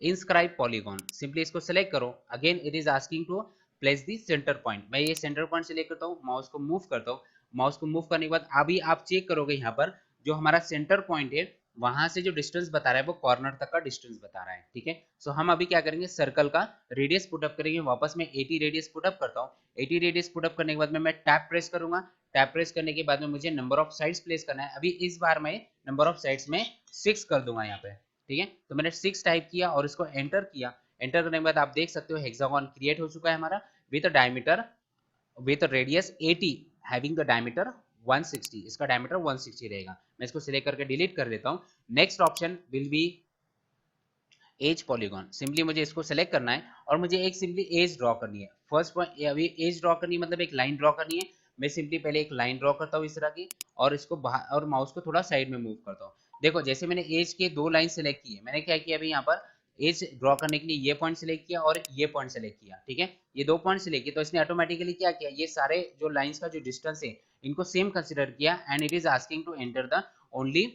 inscribe polygon. Simply इसको सेलेक्ट करो, again it is asking to place the centre point. मैं ये सेंटर पॉइंट सेलेक्ट करता हूँ, माउस को मूव करता हूँ। माउस को मूव करने के बाद अभी आप चेक करोगे यहाँ पर जो हमारा सेंटर पॉइंट है वहां से जो डिस्टेंस बता रहा है वो कॉर्नर तक का डिस्टेंस बता रहा है, ठीक है। सो हम अभी क्या करेंगे, सर्कल का रेडियस पुटअप करेंगे। वापस मैं 80 रेडियस पुटअप करता हूँ। 80 रेडियस पुटअप करने के बाद में मैं टैप प्रेस करूंगा। टैप प्रेस करने के बाद में मुझे नंबर ऑफ साइड्स प्लेस करना है। अभी इस बार मैं नंबर ऑफ साइड्स में 6 कर दूंगा यहाँ पे, ठीक है। तो मैंने 6 टाइप किया और इसको एंटर किया। एंटर करने के बाद आप देख सकते हो हेक्सागोन क्रिएट हो चुका है हमारा with diameter with radius 80 having the diameter 160। इसका डायमीटर 160 रहेगा। मैं इसको सिलेक्ट करके डिलीट कर देता हूँ। Next option will be edge polygon. Simply मुझे इसको सेलेक्ट करना है और मुझे एक सिंपली एज ड्रॉ करनी है। फर्स्ट पॉइंट अभी एज ड्रॉ करनी है, मतलब एक लाइन ड्रॉ करनी है। मैं सिंपली पहले एक लाइन ड्रॉ करता हूँ इस तरह की, और इसको बाहर और माउस को थोड़ा साइड में मूव करता हूँ। देखो जैसे मैंने एज के 2 लाइन सेलेक्ट की है, मैंने क्या किया अभी यहाँ पर एज ड्रॉ करने के लिए ये पॉइंट सेलेक्ट किया और ये पॉइंट सेलेक्ट किया, ठीक है। ये 2 पॉइंट सेलेक्ट किए तो इसने ऑटोमेटिकली क्या किया, ये सारे जो लाइंस का जो डिस्टेंस है इनको सेम कंसिडर किया and it is asking to enter the only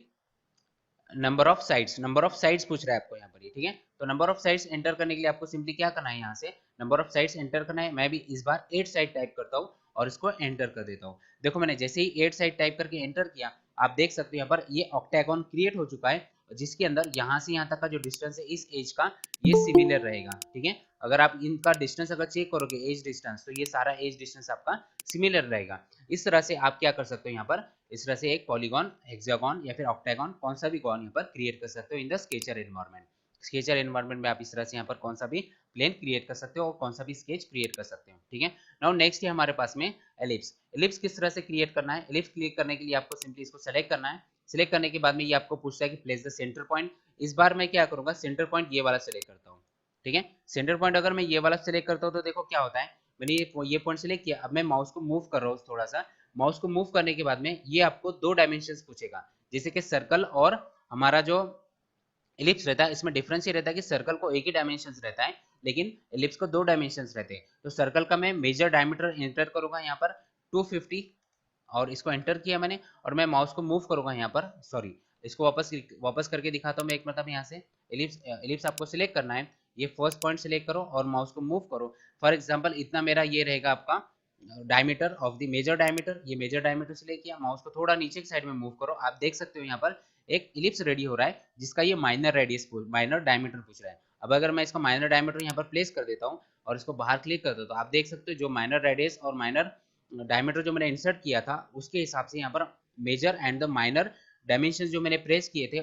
number of sides पूछ रहा है आपको यहाँ पर ये, ठीक है। तो नंबर ऑफ साइड्स एंटर करने के लिए आपको सिंपली क्या करना है, यहाँ से नंबर ऑफ साइड्स एंटर करना है। मैं भी इस बार 8 साइड टाइप करता हूँ और इसको एंटर कर देता हूँ। देखो मैंने जैसे ही 8 साइड टाइप करके एंटर किया, आप देख सकते हो यहाँ पर ये ऑक्टागोन क्रिएट हो चुका है, जिसके अंदर यहाँ से यहाँ तक का जो डिस्टेंस है इस एज का ये सिमिलर रहेगा, ठीक है। अगर आप इनका डिस्टेंस अगर चेक करोगे एज डिस्टेंस, तो ये सारा एज डिस्टेंस आपका सिमिलर रहेगा। इस तरह से आप क्या कर सकते हो यहाँ पर, इस तरह से एक पॉलीगॉन, हेक्सागोन या फिर ऑक्टागोन कौन सा भी गॉन यहाँ पर क्रिएट कर सकते हो in the sketcher environment. Sketcher environment में आप इस तरह से यहाँ पर कौन सा भी प्लेन क्रिएट कर सकते हो और कौन सा भी स्केच क्रिएट कर सकते हो, ठीक है। नाउ नेक्स्ट है हमारे पास में एलिप्स। एलिप्स किस तरह से क्रिएट करना है, एलिप्स क्रिएट करने के लिए आपको सिंपली इसको सेलेक्ट करना है। सिलेक्ट करने के बाद में ये आपको पूछता है कि प्लेस द सेंटर पॉइंट। इस बार मैं क्या करूंगा, सेंटर पॉइंट ये वाला सेलेक्ट करता हूँ, ठीक है। सेंटर पॉइंट अगर मैं ये वाला सेलेक्ट करता हूँ तो देखो क्या होता है, मैंने ये पॉइंट सेलेक्ट किया। अब मैं माउस को मूव कर रहा हूँ थोड़ा सा। माउस को मूव करने के बाद में ये आपको 2 डायमेंशंस पूछेगा, जैसे कि सर्कल और हमारा जो एलिप्स रहता है। इसमें डिफरेंस ये रहता है कि सर्कल को एक ही डायमेंशंस रहता है, लेकिन एलिप्स को 2 डायमेंशंस रहते हैं। तो सर्कल का मैं मेजर डायमीटर एंटर करूंगा यहाँ पर 250 और इसको एंटर किया मैंने, और मैं माउस को मूव करूंगा यहाँ पर, सॉरी इसको वापस करके दिखाता हूँ मैं एक मतलब यहाँ से। एलिप्स आपको सिलेक्ट करना है, ये फर्स्ट पॉइंट सिलेक्ट करो और माउस को मूव करो। फॉर एग्जांपल इतना मेरा ये रहेगा आपका diameter of the major diameter. ये मेजर डायमीटर सिलेक्ट किया, माउस को थोड़ा नीचे की साइड में मूव करो। आप देख सकते हो यहाँ पर एक इलिप्स रेडी हो रहा है जिसका ये माइनर रेडियस माइनर डायमीटर पूछ रहा है। अब अगर मैं इसका माइनर डायमीटर यहाँ पर प्लेस कर देता हूँ और इसको बाहर क्लिक कर देता हूँ, तो आप देख सकते हो जो माइनर रेडियस और माइनर डायमीटर जो मैंने इंसर्ट किया था उसके हिसाब से यहाँ पर major and the minor dimension जो मैंने प्रेस किए थे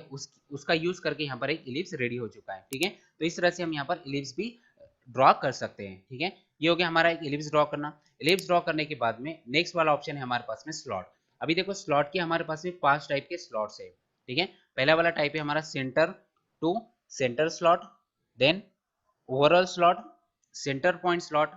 उसका यूज करके यहाँ पर एक इलिप्स रेडी हो चुका है, ठीक है। तो इस तरह से हम यहाँ पर इलिप्स भी ड्रॉ कर सकते हैं, ठीक है। ये हो गया हमारा एक इलिप्स ड्रॉ करना। इलिप्स ड्रॉ करने के बाद में नेक्स्ट वाला ऑप्शन है हमारे पास में स्लॉट। अभी देखो स्लॉट के हमारे पास में 5 टाइप के स्लॉट्स है, ठीक है। पहला वाला टाइप है हमारा centre to centre slot, then overall slot, centre point slot,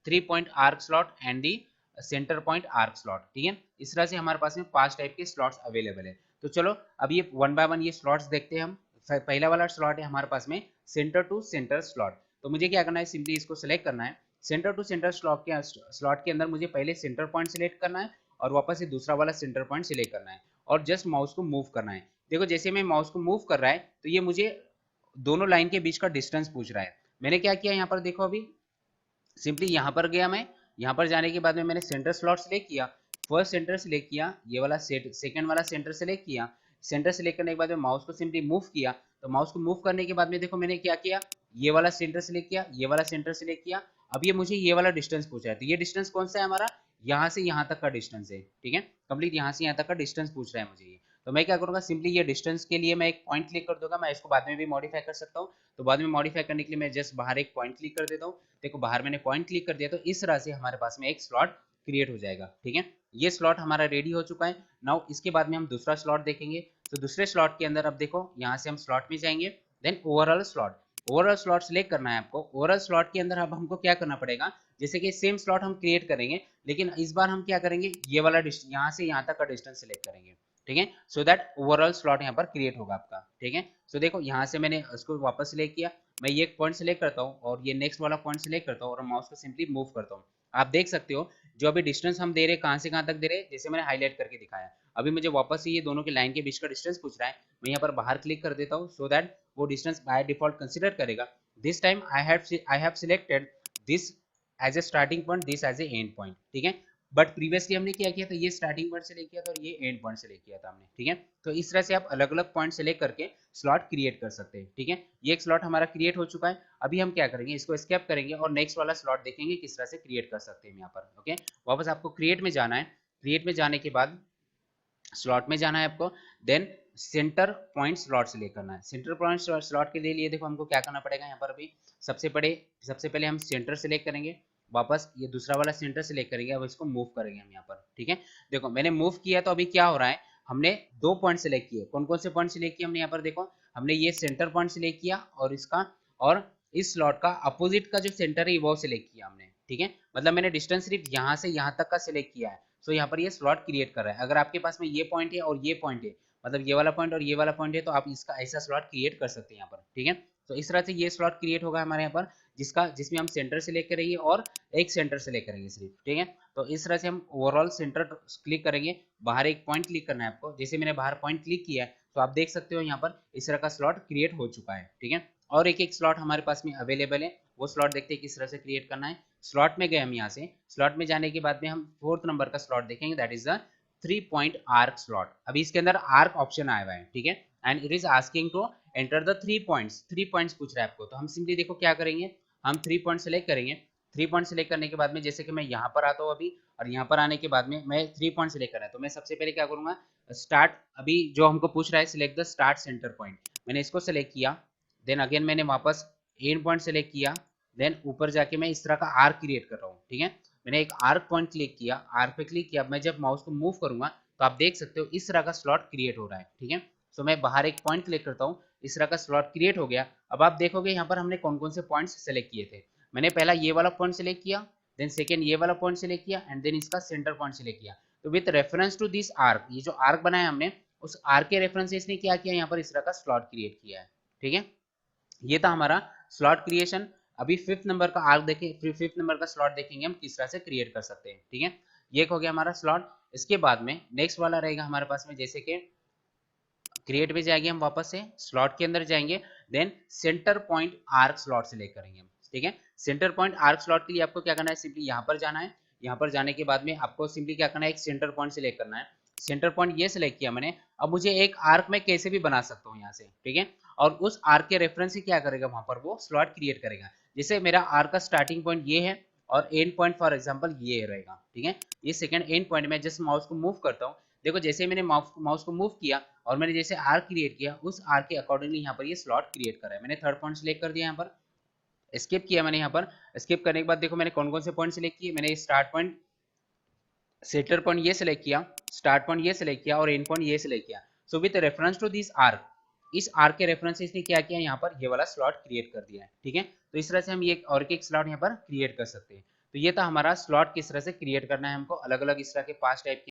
3 point arc slot and the centre point arc slot, ठीक है। इस तरह से हमारे पास में 5 टाइप के स्लॉट्स अवेलेबल है। तो चलो अब ये वन बाय वन ये स्लॉट्स देखते हैं हम। पहला वाला स्लॉट है हमारे पास में सेंटर टू सेंटर स्लॉट। तो मुझे क्या करना है, सिंपली इसको सेलेक्ट करना है। सेंटर टू सेंटर स्लॉट के अंदर मुझे पहले सेंटर पॉइंट सिलेक्ट करना है और वापस से दूसरा वाला सेंटर पॉइंट सिलेक्ट करना है और जस्ट माउस को मूव करना है। देखो जैसे मैं माउस को मूव कर रहा है तो ये मुझे दोनों लाइन के बीच का डिस्टेंस पूछ रहा है। मैंने क्या किया यहाँ पर देखो, अभी सिंपली यहाँ पर गया मैं। यहाँ पर जाने के बाद में मैंने सेंटर स्लॉट सिलेक्ट किया, फर्स्ट सेंटर सिलेक्ट किया, ये वाला सेकंड वाला सेंटर सिलेक्ट किया। सेंटर सिलेक्ट करने के बाद में माउस को सिंपली मूव किया। तो माउस को मूव करने के बाद में देखो मैंने क्या किया, ये वाला सेंटर सिलेक्ट किया, ये वाला सेंटर सिलेक्ट किया। अब ये मुझे ये वाला डिस्टेंस पूछा है, तो ये डिस्टेंस कौन सा है हमारा, यहाँ से यहाँ तक का डिस्टेंस है, ठीक है। कंप्लीट यहाँ से यहाँ तक का डिस्टेंस पूछ रहा है मुझे ये। तो मैं क्या करूंगा, सिंपली ये डिस्टेंस के लिए मैं एक पॉइंट क्लिक कर दूंगा। मैं इसको बाद में भी मॉडिफाई कर सकता हूँ, तो बाद में मॉडिफाई करने के लिए मैं जस्ट बाहर एक पॉइंट क्लिक कर देता हूँ। देखो बाहर मैंने पॉइंट क्लिक कर दिया, तो इस तरह से हमारे पास में एक स्लॉट क्रिएट हो जाएगा, ठीक है। ये स्लॉट हमारा रेडी हो चुका है। नाउ इसके बाद में हम दूसरा स्लॉट देखेंगे। तो दूसरे स्लॉट के अंदर अब देखो यहाँ से हम स्लॉट में जाएंगे, then overall slot. Overall slot select करना है आपको। ओवरऑल स्लॉट के अंदर अब हमको क्या करना पड़ेगा, जैसे कि सेम स्लॉट हम क्रिएट करेंगे, लेकिन इस बार हम क्या करेंगे, ये वाला यहाँ से यहाँ तक का डिस्टेंस सिलेक्ट करेंगे, ठीक है। सो दैट ओवरऑल स्लॉट यहाँ पर क्रिएट होगा आपका, ठीक है। सो देखो यहाँ से मैंने उसको वापस सिलेक्ट किया। मैं ये एक पॉइंट सिलेक्ट करता हूँ और ये नेक्स्ट वाला पॉइंट सिलेक्ट करता हूँ और माउस को सिंपली मूव करता हूँ। आप देख सकते हो जो अभी डिस्टेंस हम दे रहे हैं कहाँ से कहाँ तक दे रहे हैं, जैसे मैंने हाईलाइट करके दिखाया। अभी मुझे वापस से ये दोनों की लाइन के बीच का डिस्टेंस पूछ रहा है। मैं यहाँ पर बाहर क्लिक कर देता हूँ सो दैट वो डिस्टेंस बाय डिफॉल्ट कंसिडर करेगा। This time I have selected this as a starting point, this as a end point, ठीक है। बट प्रीवियसली हमने क्या किया था, ये स्टार्टिंग पॉइंट से ले किया था और ये एंड पॉइंट से ले किया था हमने, ठीक है। तो इस तरह से आप अलग अलग पॉइंट से ले करके स्लॉट क्रिएट कर सकते हैं, ठीक है। ये एक स्लॉट हमारा क्रिएट हो चुका है। अभी हम क्या करेंगे, इसको स्केप करेंगे और नेक्स्ट वाला स्लॉट देखेंगे किस तरह से क्रिएट कर सकते हैं यहाँ पर। ओके, वापस आपको क्रिएट में जाना है। क्रिएट में जाने के बाद स्लॉट में जाना है आपको, then centre point slot select करना है। सेंटर पॉइंट स्लॉट के लिए देखो हमको क्या करना पड़ेगा यहाँ पर। अभी सबसे पहले हम सेंटर सिलेक्ट करेंगे, वापस ये दूसरा वाला सेंटर सिलेक्ट करेंगे, अब इसको मूव करेंगे हम यहाँ पर, ठीक है। देखो मैंने मूव किया तो अभी क्या हो रहा है, हमने 2 पॉइंट सिलेक्ट किए। कौन कौन से पॉइंट सिलेक्ट किए हमने यहाँ पर, देखो हमने ये सेंटर पॉइंट सिलेक्ट किया और इसका और इस स्लॉट का अपोजिट का जो सेंटर है वो सिलेक्ट किया हमने, ठीक है। मतलब मैंने डिस्टेंस सिर्फ यहाँ से यहाँ तक का सिलेक्ट किया है। सो यहाँ पर ये स्लॉट क्रिएट कर रहा है। अगर आपके पास में ये पॉइंट है और ये पॉइंट है, मतलब ये वाला पॉइंट और ये वाला पॉइंट है, तो आप इसका ऐसा स्लॉट क्रिएट कर सकते हैं यहाँ पर, ठीक है। तो इस तरह से ये स्लॉट क्रिएट होगा हमारे यहाँ पर, जिसमें हम सेंटर सेलेक्ट करेंगे और एक सेंटर सेलेक्ट करेंगे सिर्फ, ठीक है। तो इस तरह से हम ओवरऑल सेंटर क्लिक करेंगे, बाहर एक पॉइंट क्लिक करना है आपको। जैसे मैंने बाहर पॉइंट क्लिक किया है तो आप देख सकते हो यहाँ पर इस तरह का स्लॉट क्रिएट हो चुका है, ठीक है। और एक एक स्लॉट हमारे पास में अवेलेबल है, वो स्लॉट देखते हैं किस तरह से क्रिएट करना है। स्लॉट में गए हम, यहाँ से स्लॉट में जाने के बाद में हम 4th नंबर का स्लॉट देखेंगे, that is the 3 point arc slot. अभी इसके अंदर आर्क ऑप्शन आया हुआ है, ठीक है। And it is asking to enter the 3 points. 3 points पूछ रहा है आपको, तो हम सिंपली देखो क्या करेंगे, हम 3 पॉइंट सेलेक्ट करेंगे। 3 पॉइंट सेलेक्ट करने के बाद में जैसे कि मैं यहाँ पर आता हूँ अभी, और यहाँ पर आने के बाद में मैं 3 पॉइंट सेलेक्ट कर रहा है, तो मैं सबसे पहले क्या करूंगा, स्टार्ट, अभी जो हमको पूछ रहा है select the start centre point, मैंने इसको सेलेक्ट किया। देन अगेन मैंने वापस एंड पॉइंट सेलेक्ट किया। देन ऊपर जाके मैं इस तरह का आर्क क्रिएट कर रहा हूँ, ठीक है। मैंने एक आर्क पॉइंट क्लिक किया, आर्क पे क्लिक किया। मैं जब माउस को मूव करूंगा तो आप देख सकते हो इस तरह का स्लॉट क्रिएट हो रहा है, ठीक है। सो मैं बाहर एक पॉइंट क्लिक करता हूँ, इस तरह का स्लॉट क्रिएट हो गया। अब आप देखोगे यहाँ पर हमने कौन कौन से पॉइंट्स सेलेक्ट किए थे। मैंने पहला ये वाला पॉइंट सेलेक्ट किया, देन सेकेंड ये वाला पॉइंट सेलेक्ट किया, एंड देन इसका सेंटर पॉइंट सेलेक्ट किया। तो with reference to this arc, ये जो आर्क बनाया हमने, उस आर्क के रेफरेंस से इसने क्या किया, यहाँ पर इस तरह का स्लॉट क्रिएट किया है, ठीक है। ये था हमारा स्लॉट क्रिएशन। अभी 5th नंबर का आर्क देखें, फिर 5th नंबर का स्लॉट देखेंगे हम किस तरह से क्रिएट कर सकते हैं, ठीक है। ये हो गया हमारा स्लॉट। इसके बाद में नेक्स्ट वाला रहेगा हमारे पास में, जैसे कि क्रिएट में जाएंगे हम, वापस से स्लॉट के अंदर जाएंगे, then centre point arc slot select करेंगे हम, ठीक है। सेंटर पॉइंट आर्क स्लॉट के लिए आपको क्या करना है, सिंपली यहाँ पर जाना है। यहाँ पर जाने के बाद में आपको सिंपली क्या करना है, एक सेंटर पॉइंट सिलेक्ट करना है। सेंटर पॉइंट ये सिलेक्ट किया मैंने। अब मुझे एक आर्क में कैसे भी बना सकता हूँ यहाँ से, ठीक है। और उस आर्क के रेफरेंस से क्या करेगा, वहां पर वो स्लॉट क्रिएट करेगा। जैसे मेरा आर्क का स्टार्टिंग पॉइंट ये है और एंड पॉइंट फॉर एग्जांपल ये रहेगा, ठीक है। ये सेकंड एंड पॉइंट में जस्ट माउस को मूव करता हूँ। देखो जैसे मैंने माउस को मूव किया और मैंने जैसे आर्क क्रिएट किया, उस आर्क के अकॉर्डिंगली यहाँ पर ये स्लॉट क्रिएट कर रहा है। मैंने थर्ड पॉइंट सिलेक्ट कर दिया, यहाँ पर स्किप किया मैंने। यहाँ पर स्किप करने के बाद देखो मैंने कौन कौन से पॉइंट सिलेक्ट किए। मैंने स्टार्ट पॉइंट, सेंटर पॉइंट ये सिलेक्ट किया, स्टार्ट पॉइंट ये सिलेक्ट किया और एंड पॉइंट ये सिलेक्ट किया। So with reference to this arc, इस आर्क के रेफरेंस से इसने क्या किया, यहाँ पर ये वाला स्लॉट क्रिएट कर दिया है, ठीक है। तो इस तरह से हम ये और एक स्लॉट यहाँ पर क्रिएट कर सकते हैं। तो ये था हमारा स्लॉट किस तरह से क्रिएट करना है हमको, अलग अलग इस तरह के 5 टाइप के